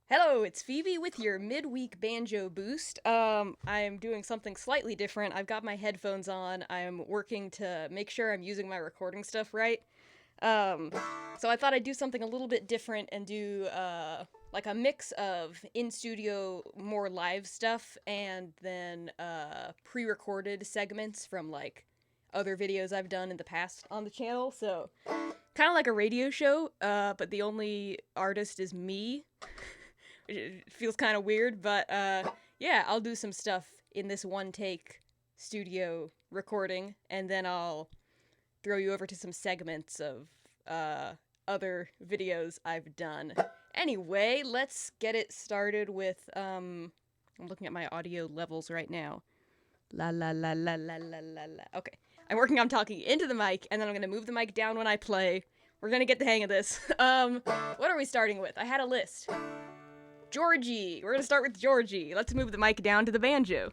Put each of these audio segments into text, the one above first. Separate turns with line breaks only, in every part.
Hello, it's Phoebe with your midweek banjo boost. I'm doing something slightly different. I've got my headphones on. I'm working to make sure I'm using my recording stuff right. Um, so I thought I'd do something a little bit different and do like a mix of in studio, more live stuff, and then pre-recorded segments from like other videos I've done in the past on the channel. So kind of like a radio show, but the only artist is me. It feels kind of weird, but yeah, I'll do some stuff in this one take studio recording, and then I'll throw you over to some segments of other videos I've done. Anyway, let's get it started with I'm looking at my audio levels right now. La la la la la la la la. Okay. I'm working on talking into the mic, and then I'm gonna move the mic down when I play. We're gonna get the hang of this. What are we starting with? I had a list. Georgie. We're gonna start with Georgie. Let's move the mic down to the banjo.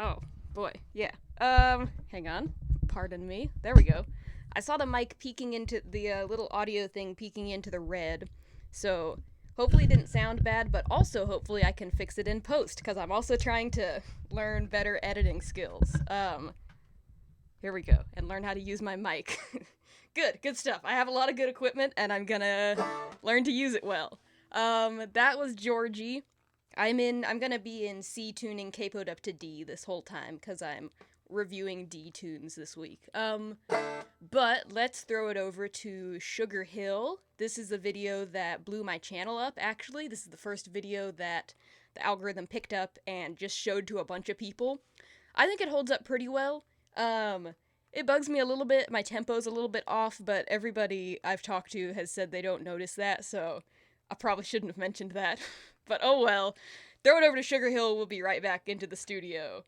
Oh, boy. Yeah. Hang on. Pardon me. There we go. I saw the mic peeking into the little audio thing peeking into the red. So hopefully it didn't sound bad, but also hopefully I can fix it in post because I'm also trying to learn better editing skills. Here we go. And learn how to use my mic. Good stuff. I have a lot of good equipment and I'm gonna learn to use it well. That was Georgie. I'm gonna be in C tuning capoed up to D this whole time because I'm reviewing D tunes this week. But let's throw it over to Sugar Hill. This is a video that blew my channel up, actually. This is the first video that the algorithm picked up and just showed to a bunch of people. I think it holds up pretty well. It bugs me a little bit. My tempo's a little bit off, but everybody I've talked to has said they don't notice that, so I probably shouldn't have mentioned that. But oh well. Throw it over to Sugar Hill. We'll be right back into the studio.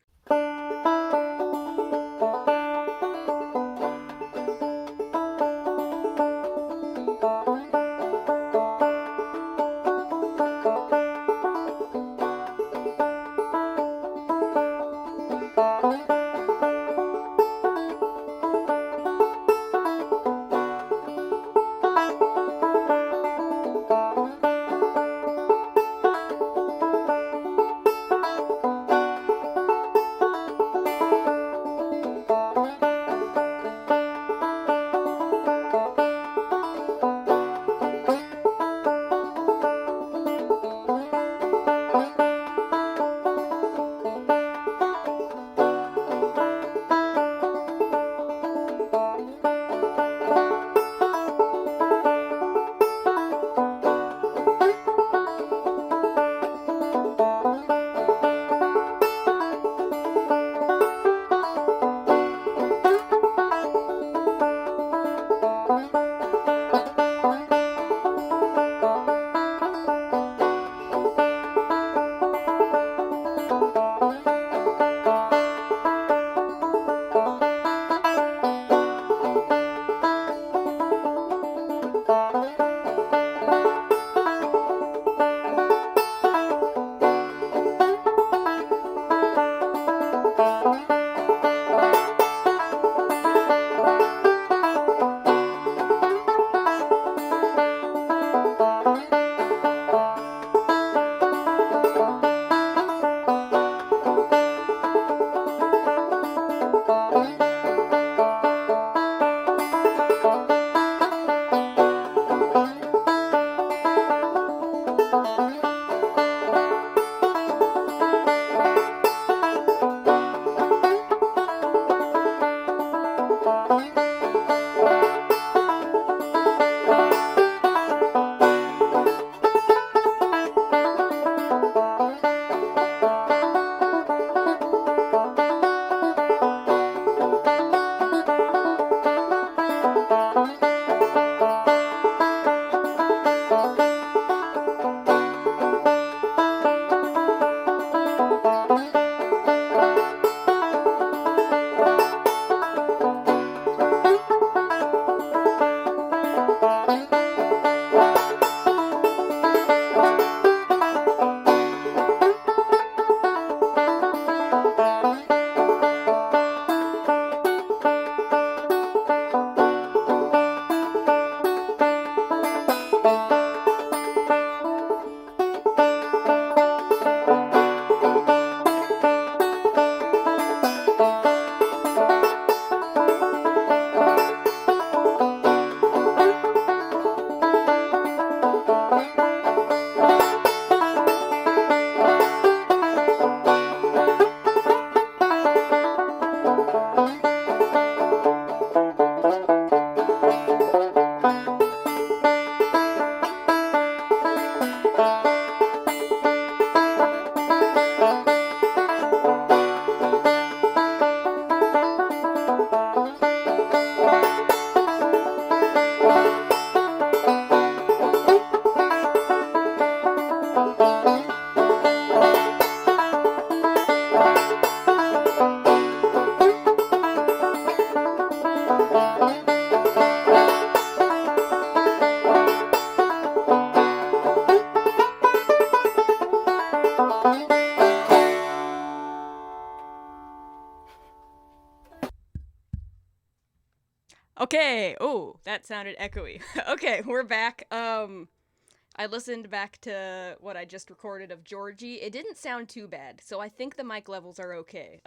Okay. Oh, that sounded echoey. Okay, we're back. I listened back to what I just recorded of Georgie. It didn't sound too bad, so I think the mic levels are okay.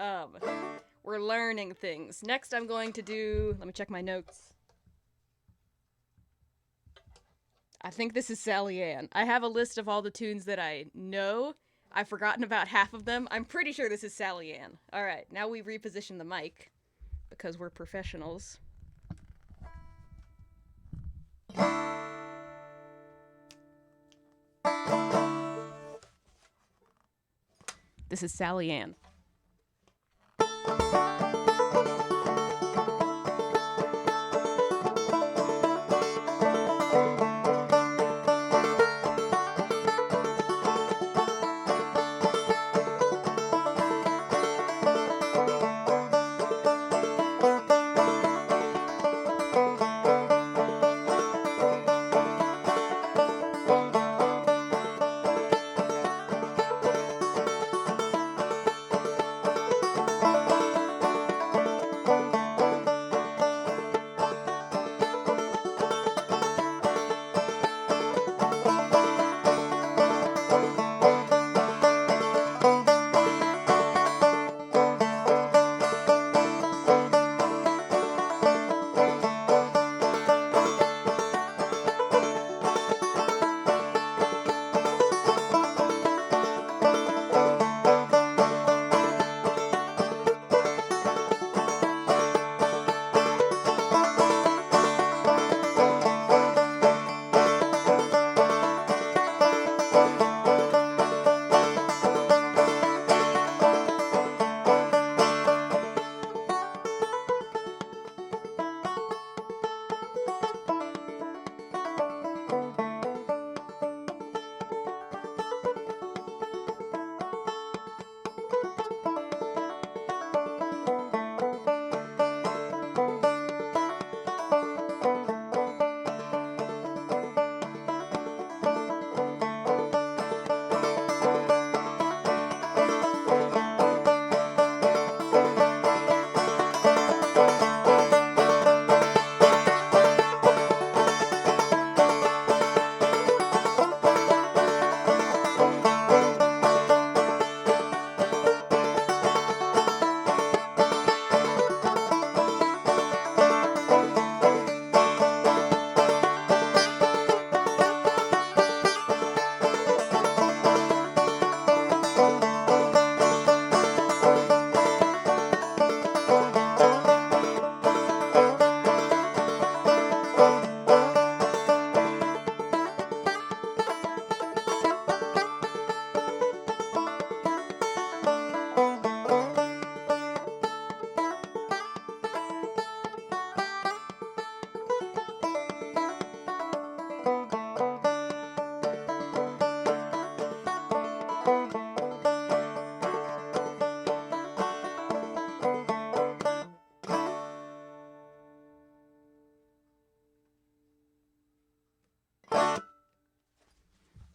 We're learning things. Next I'm going to do, let me check my notes. I think this is Sally Ann. I have a list of all the tunes that I know. I've forgotten about half of them. I'm pretty sure this is Sally Ann. Alright, now we reposition the mic, because we're professionals. This is Sally Ann.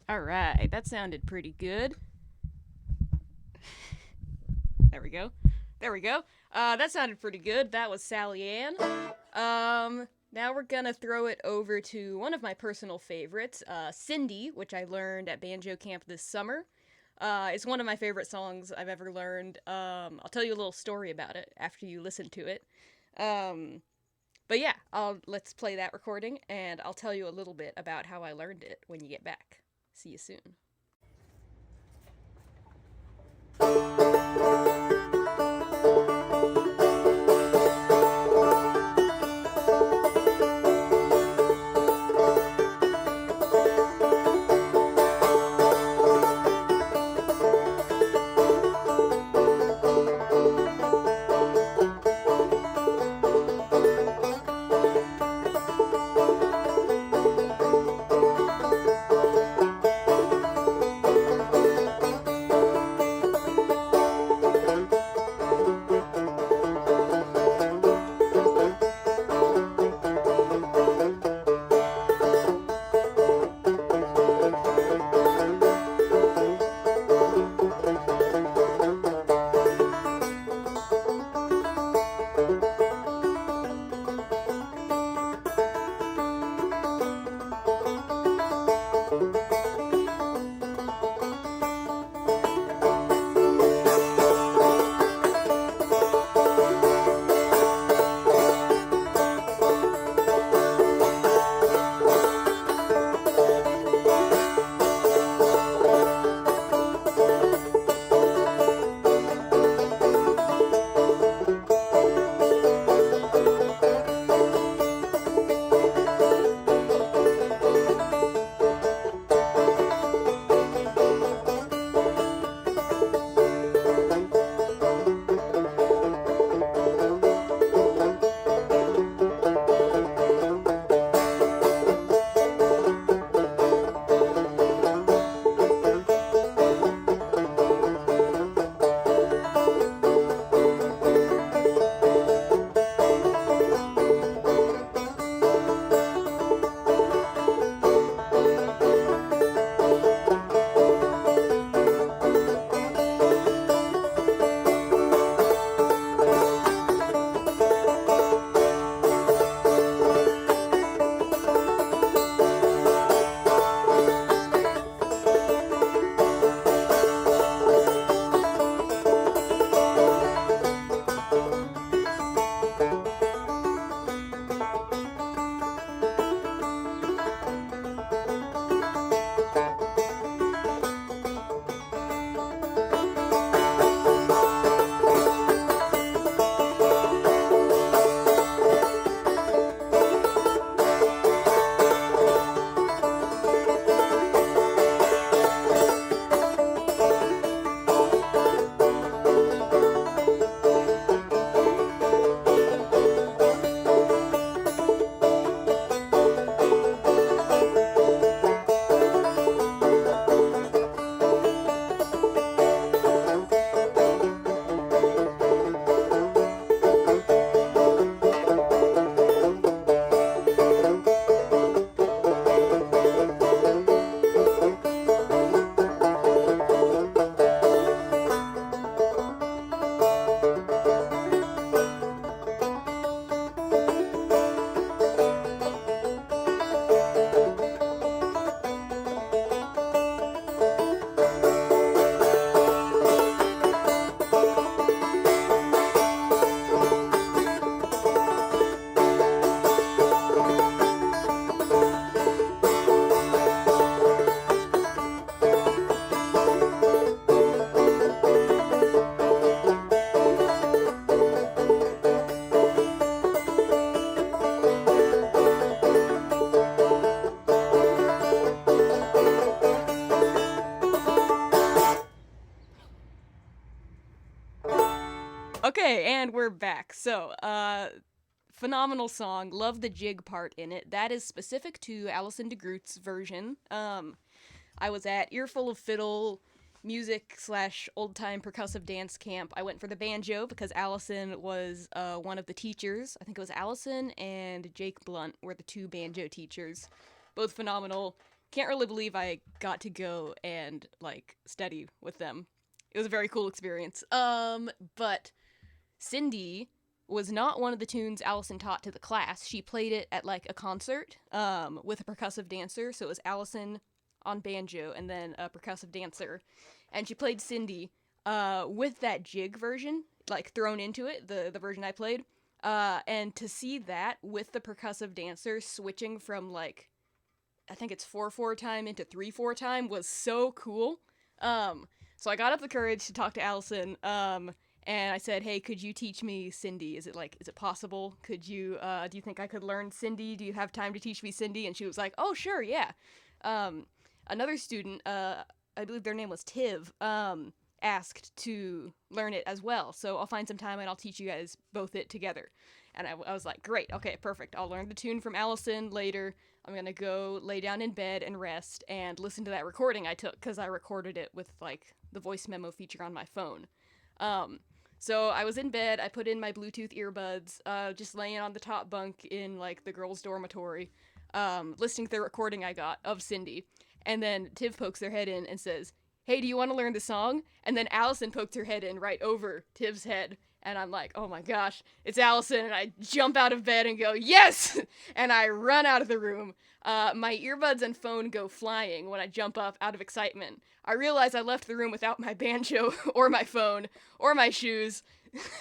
All right, that sounded pretty good. There we go. There we go. That sounded pretty good. That was Sally Ann. Now we're gonna throw it over to one of my personal favorites, Cindy, which I learned at Banjo Camp this summer. It's one of my favorite songs I've ever learned. I'll tell you a little story about it after you listen to it. Um, but yeah, let's play that recording, and I'll tell you a little bit about how I learned it when you get back. See you soon. Okay, and we're back. So, phenomenal song. Love the jig part in it. That is specific to Alison DeGroot's version. I was at Earful of Fiddle music / old time percussive dance camp. I went for the banjo because Allison was one of the teachers. I think it was Allison and Jake Blunt were the two banjo teachers. Both phenomenal. can't really believe I got to go and like study with them. It was a very cool experience. But Cindy was not one of the tunes Allison taught to the class. She played it at like a concert with a percussive dancer. So it was Allison on banjo and then a percussive dancer. And she played Cindy with that jig version, like thrown into it, the version I played. And to see that with the percussive dancer switching from like, I think it's 4/4 time into 3/4 time was so cool. So I got up the courage to talk to Allison, and I said, "Hey, could you teach me Cindy? Is it possible? Could you, do you think I could learn Cindy? Do you have time to teach me Cindy?" And she was like, "Oh, sure, yeah." Another student, I believe their name was Tiv, asked to learn it as well. So I'll find some time and I'll teach you guys both it together. And I was like, great, okay, perfect. I'll learn the tune from Allison later. I'm gonna go lay down in bed and rest and listen to that recording I took, because I recorded it with like the voice memo feature on my phone. So I was in bed, I put in my Bluetooth earbuds, just laying on the top bunk in like the girls' dormitory, listening to the recording I got of Cindy. And then Tiv pokes their head in and says, "Hey, do you want to learn the song?" And then Allison poked her head in right over Tiv's head. And I'm like, oh my gosh, it's Allison. And I jump out of bed and go, yes! And I run out of the room. My earbuds and phone go flying when I jump up out of excitement. I realize I left the room without my banjo or my phone or my shoes.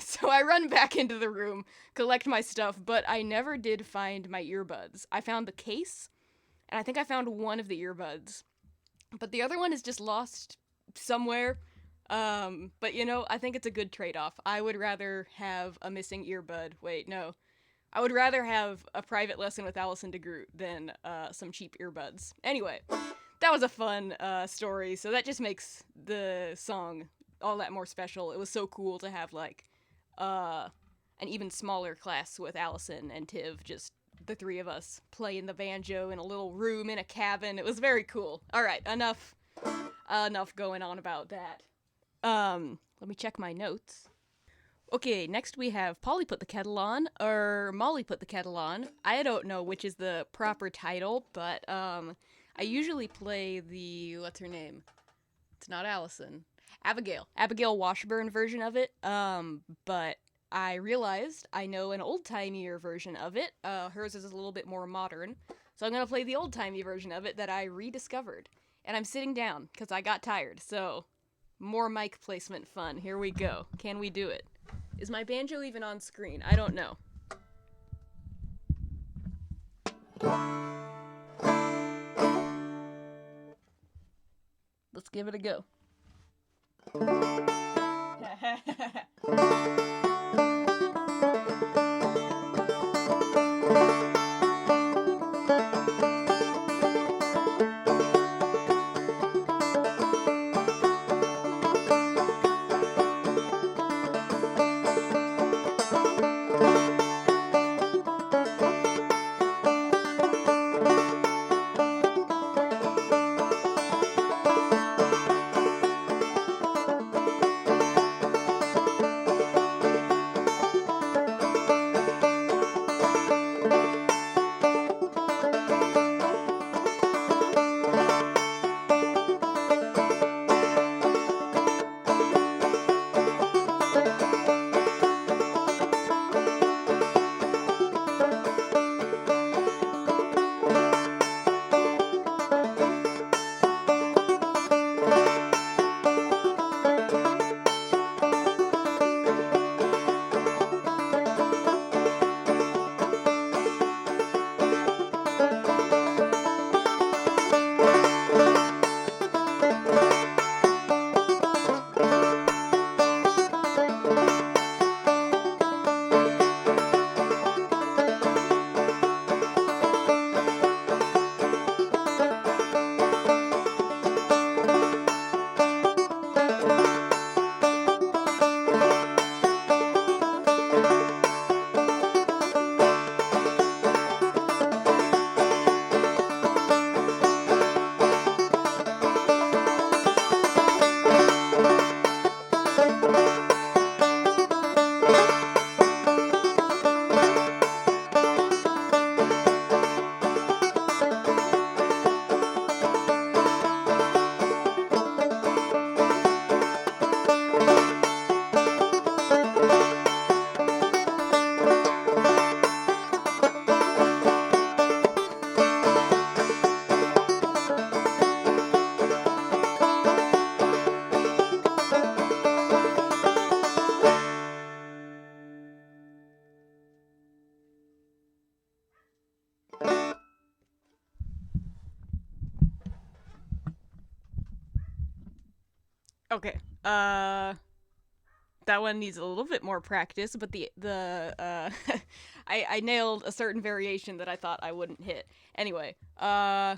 So I run back into the room, collect my stuff, but I never did find my earbuds. I found the case, and I think I found one of the earbuds. But the other one is just lost somewhere. But you know, I think it's a good trade-off. I would rather have a missing earbud. Wait, no. I would rather have a private lesson with Allison DeGroot than some cheap earbuds. Anyway, that was a fun story, so that just makes the song all that more special. It was so cool to have like an even smaller class with Allison and Tiv, just the three of us playing the banjo in a little room in a cabin. It was very cool. All right, enough going on about that. Let me check my notes. Okay, next we have Polly Put the Kettle On, or Molly Put the Kettle On. I don't know which is the proper title, but, I usually play the, what's her name? It's not Allison. Abigail Washburn version of it, but I realized I know an old-timey version of it. Hers is a little bit more modern, so I'm gonna play the old-timey version of it that I rediscovered. And I'm sitting down, because I got tired, so more mic placement fun. Here we go. Can we do it? Is my banjo even on screen? I don't know. Let's give it a go. Okay. That one needs a little bit more practice, but I nailed a certain variation that I thought I wouldn't hit. Anyway, yeah,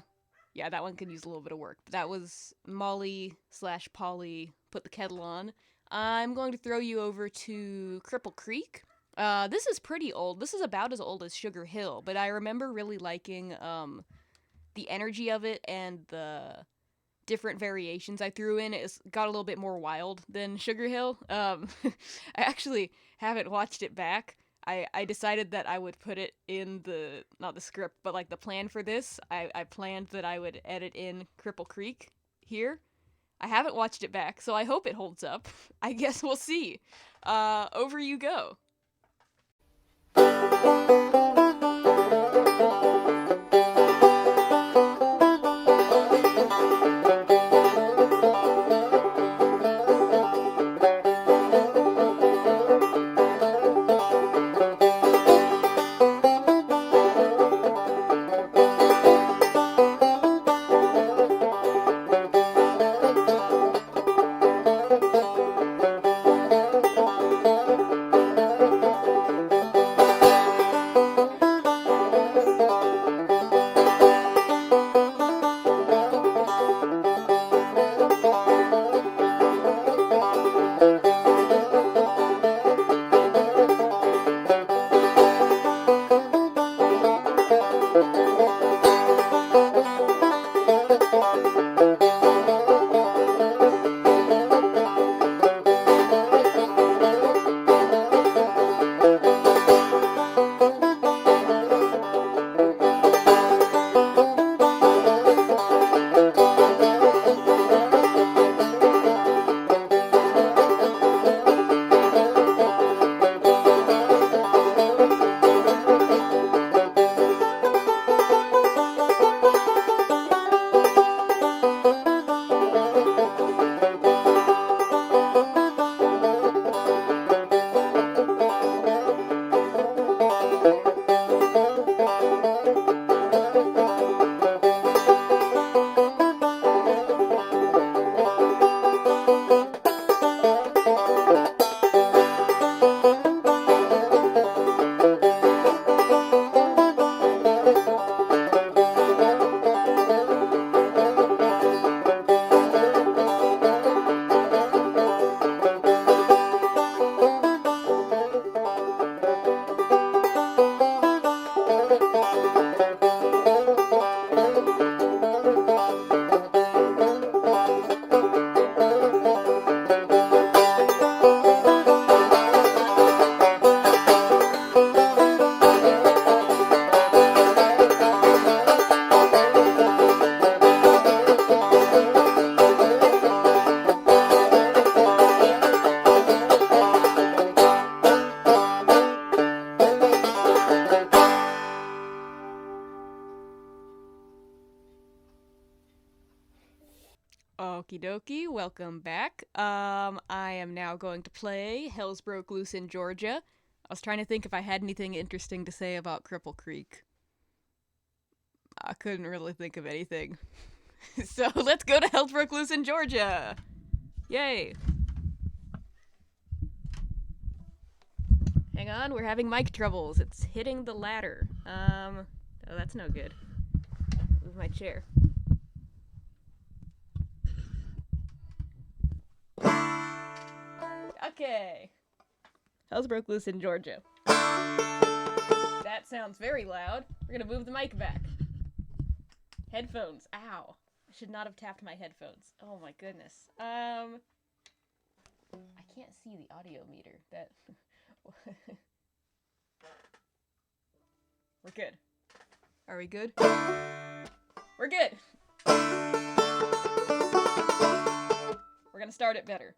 that one could use a little bit of work. That was Molly slash Polly Put the Kettle On. I'm going to throw you over to Cripple Creek. This is pretty old. This is about as old as Sugar Hill, but I remember really liking the energy of it and the different variations I threw in. It got a little bit more wild than Sugar Hill. I actually haven't watched it back. I decided that I would put it in the, not the script, but like the plan for this. I planned that I would edit in Cripple Creek here. I haven't watched it back, so I hope it holds up. I guess we'll see. Over you go. Okie dokie, welcome back. I am now going to play Hells Broke Loose in Georgia. I was trying to think if I had anything interesting to say about Cripple Creek. I couldn't really think of anything. So let's go to Hells Broke Loose in Georgia! Yay! Hang on, we're having mic troubles. It's hitting the ladder. Oh, that's no good. Move my chair. Okay. Hells Broke Loose in Georgia. That sounds very loud. We're gonna move the mic back. Headphones. Ow. I should not have tapped my headphones. Oh my goodness. I can't see the audio meter. That... We're good. Are we good? We're good! We're gonna start it better.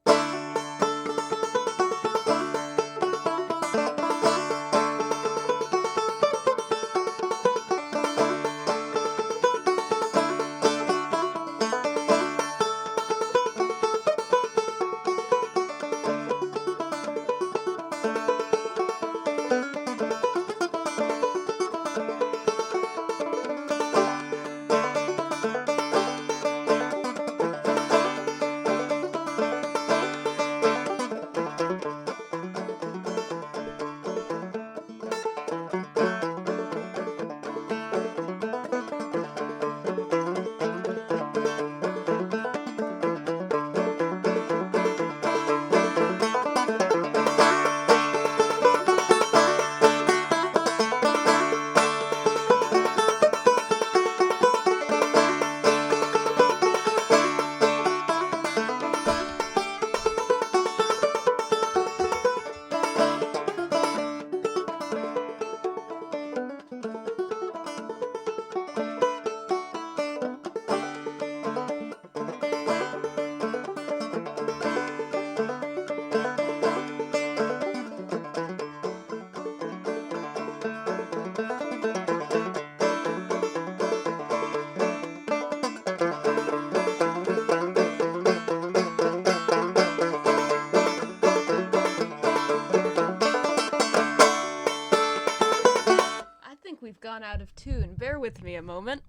with me a moment.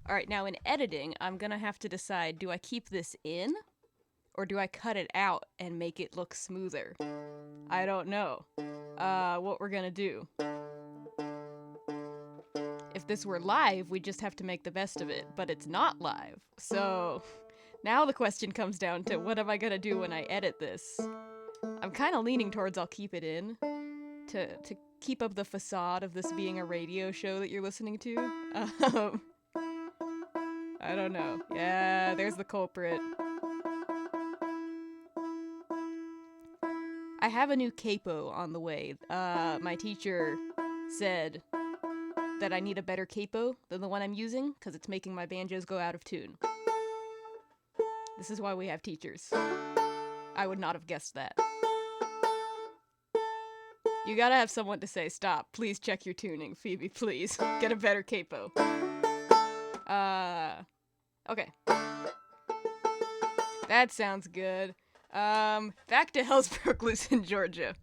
Alright, now in editing, I'm gonna have to decide, do I keep this in? Or do I cut it out and make it look smoother? I don't know. What we're gonna do. If this were live, we'd just have to make the best of it, but it's not live. So, now the question comes down to, what am I gonna do when I edit this? I'm kinda leaning towards I'll keep it in, to keep up the facade of this being a radio show that you're listening to. I don't know. Yeah, there's the culprit. I have a new capo on the way. My teacher said that I need a better capo than the one I'm using, because it's making my banjos go out of tune. This is why we have teachers. I would not have guessed that. You gotta have someone to say, stop, please check your tuning, Phoebe, please. Get a better capo. Okay. That sounds good. Back to Hellsbrook, Lucin, Georgia.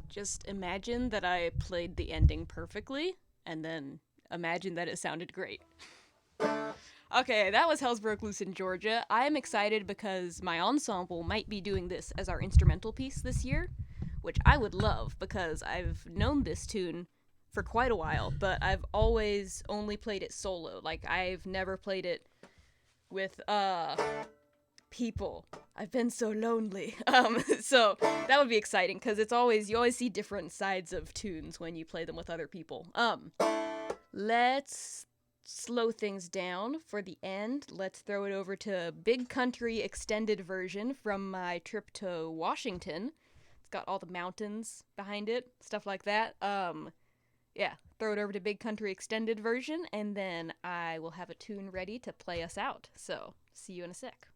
Just imagine that I played the ending perfectly, and then imagine that it sounded great. Okay, that was Hellsbrook, Lucin, Georgia. I am excited because my ensemble might be doing this as our instrumental piece this year, which I would love because I've known this tune for quite a while, but I've always only played it solo. Like, I've never played it with, people. I've been so lonely. So that would be exciting because you always see different sides of tunes when you play them with other people. Let's slow things down for the end, let's throw it over to Big Country extended version from my trip to Washington. It's got all the mountains behind it, stuff like that. Yeah, throw it over to Big Country extended version, and then I will have a tune ready to play us out. So, see you in a sec.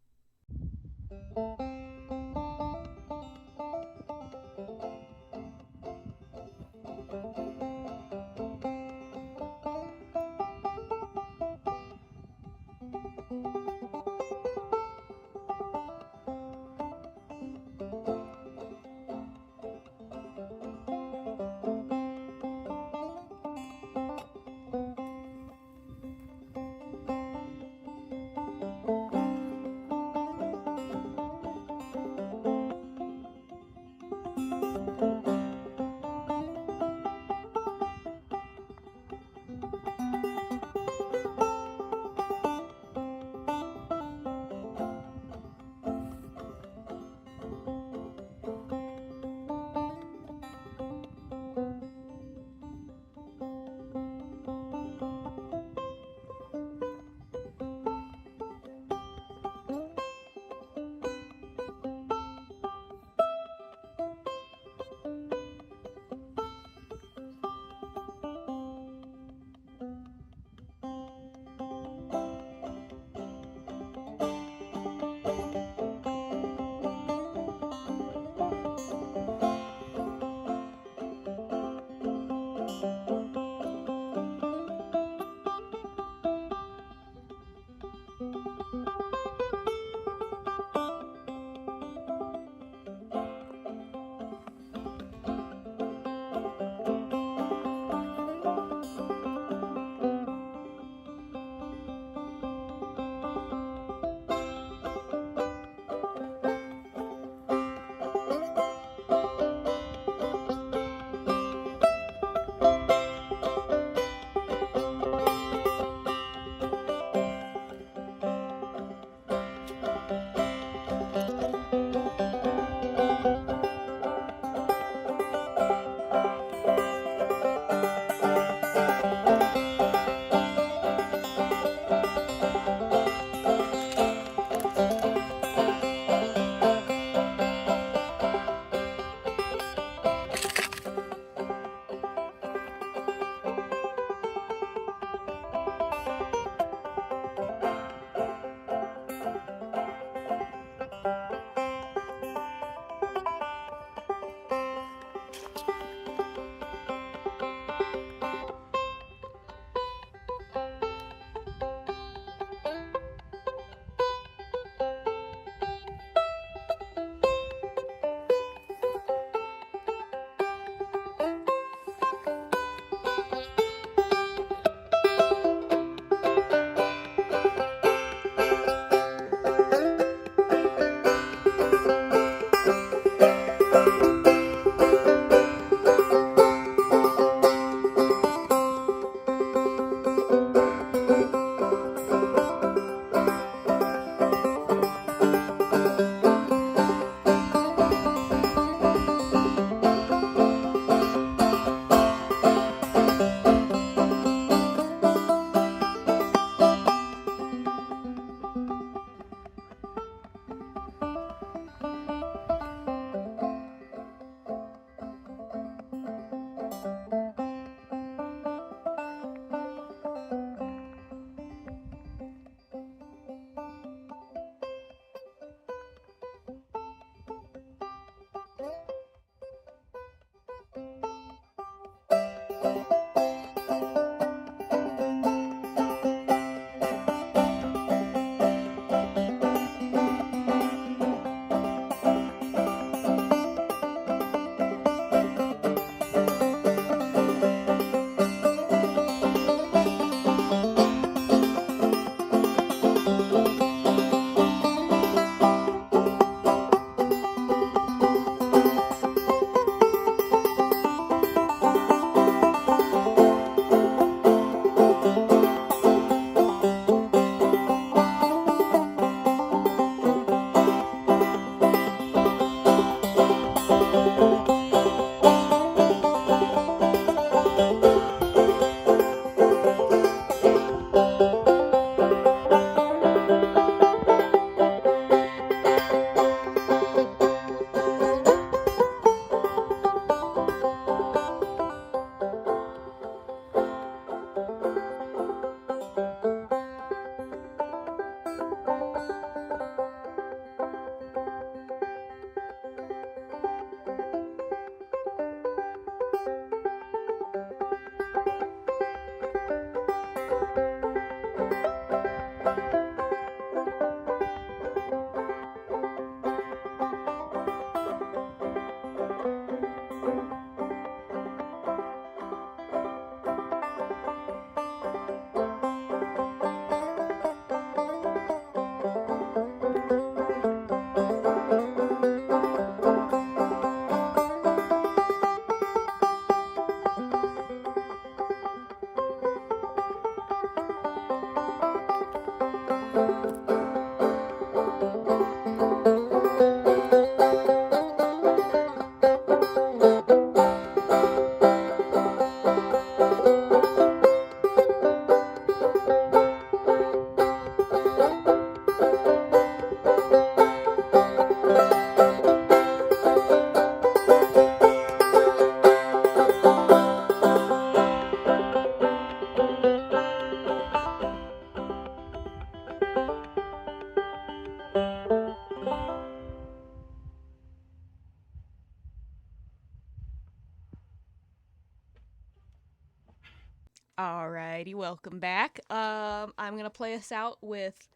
Alrighty, welcome back. I'm gonna play us out with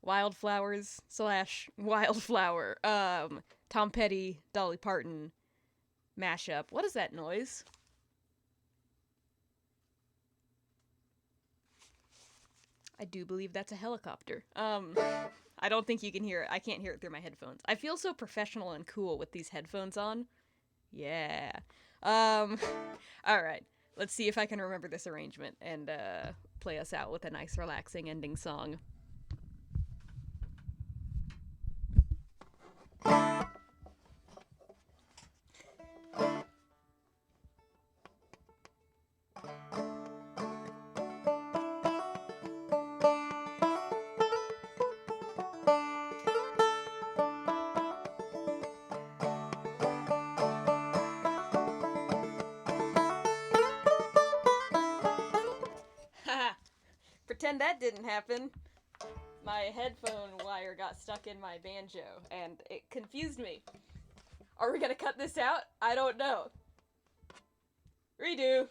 Wildflowers slash Wildflower. Tom Petty, Dolly Parton mashup. What is that noise? I do believe that's a helicopter. I don't think you can hear it. I can't hear it through my headphones. I feel so professional and cool with these headphones on. Yeah. Um, alright. Let's see if I can remember this arrangement and play us out with a nice relaxing ending song. Haha. Pretend that didn't happen. My headphone wire got stuck in my banjo, and it confused me. Are we gonna cut this out? I don't know. Redo.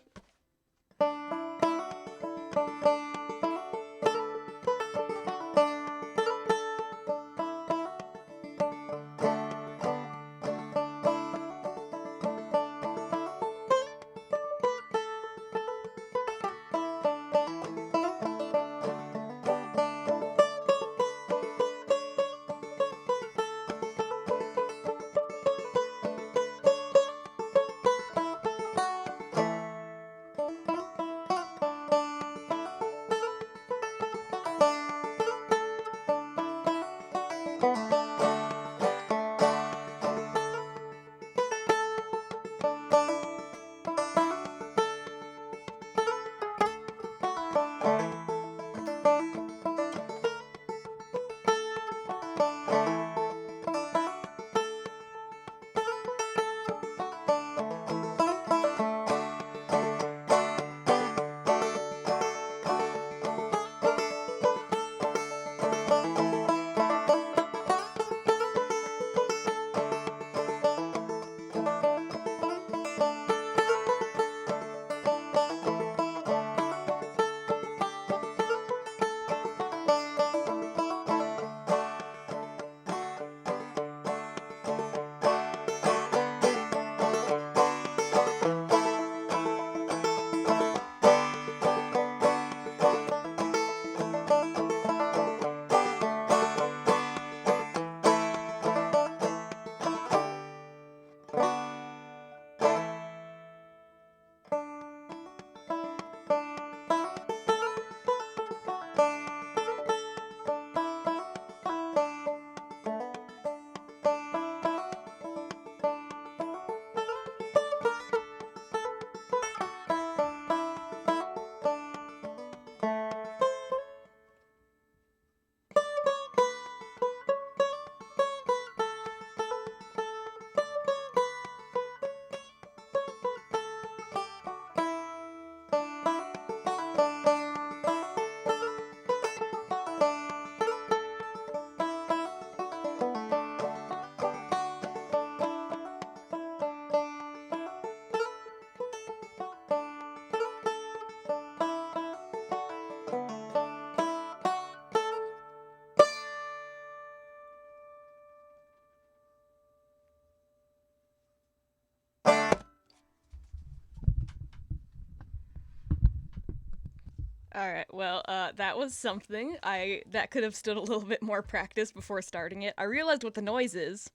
Alright, well, that was something. That could have stood a little bit more practice before starting it. I realized what the noise is.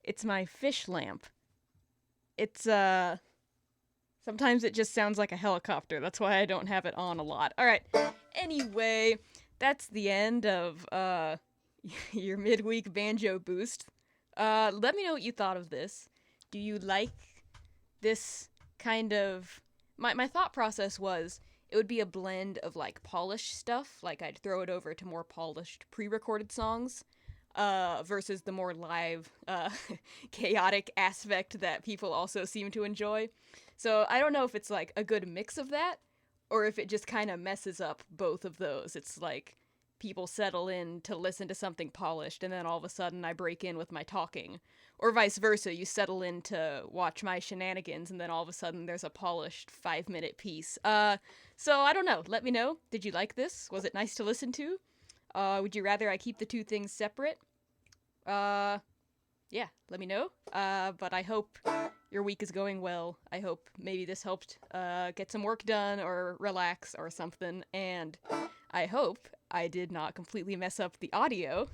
It's my fish lamp. It's, sometimes it just sounds like a helicopter. That's why I don't have it on a lot. Alright, anyway, that's the end of, your midweek banjo boost. Let me know what you thought of this. Do you like this kind of... My thought process was it would be a blend of, like, polished stuff. Like, I'd throw it over to more polished pre-recorded songs. Versus the more live, chaotic aspect that people also seem to enjoy. So I don't know if it's, like, a good mix of that, or if it just kind of messes up both of those. It's like people settle in to listen to something polished, and then all of a sudden I break in with my talking. Or vice versa, you settle in to watch my shenanigans, and then all of a sudden there's a polished 5-minute piece. So I don't know. Let me know. Did you like this? Was it nice to listen to? Would you rather I keep the two things separate? Yeah, let me know. But I hope your week is going well. I hope maybe this helped get some work done or relax or something. And I hope I did not completely mess up the audio.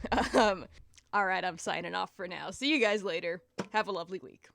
Alright, I'm signing off for now. See you guys later. Have a lovely week.